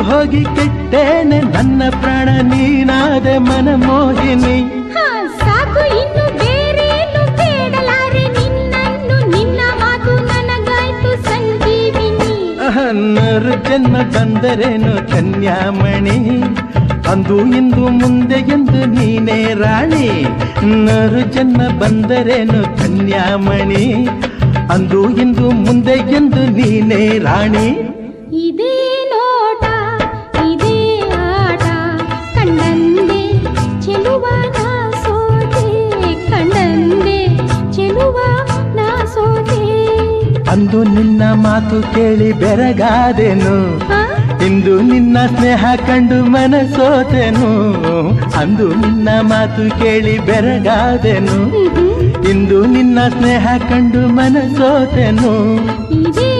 ಹೋಗಿ ಕೆಟ್ಟೇನೆ ನನ್ನ ಪ್ರಾಣ ನೀನಾದೆ ಮನಮೋಹಿನಿ. ಸಾಕು ಇನ್ನು ಬೇರೇನು ಬೇಡಲಾರೆ ನಿನ್ನನ್ನು, ನಿನ್ನ ಮಾತು ನನಗಾಯ್ತು ಸಂಜೀವಿನಿ. 100 ಜನ್ಮ ಬಂದರೇನು ಕನ್ಯಾಮಣಿ, ಅಂದು ಇಂದು ಮುಂದೆ ಎಂದು ನೀನೇ ರಾಣಿ. 100 ಜನ್ಮ ಬಂದರೇನು ಕನ್ಯಾಮಣಿ, ಅಂದು ಇಂದು ಮುಂದೆ ಎಂದು ನೀನೇ ರಾಣಿ. ಇದೇ ನೋಟ ಇದೇ ಆಟ ಕಂಡಂದೆ ಚೆಲುವ ನಾ ಸೋತೆ, ಕಂಡಂದೆ ಚೆಲುವ ನಾ ಸೋತೆ. ಅಂದು ನಿನ್ನ ಮಾತು ಕೇಳಿ ಬೆರಗಾದೆನು, ಇಂದು ನಿನ್ನ ಸ್ನೇಹ ಕಂಡು ಮನಸೋತೆನು. ಅಂದು ನಿನ್ನ ಮಾತು ಕೇಳಿ ಬೆರಗಾದೆನು, ಇಂದು ನಿನ್ನ ಸ್ನೇಹ ಕಂಡು ಮನಸೋತೆನು. ಇದೇ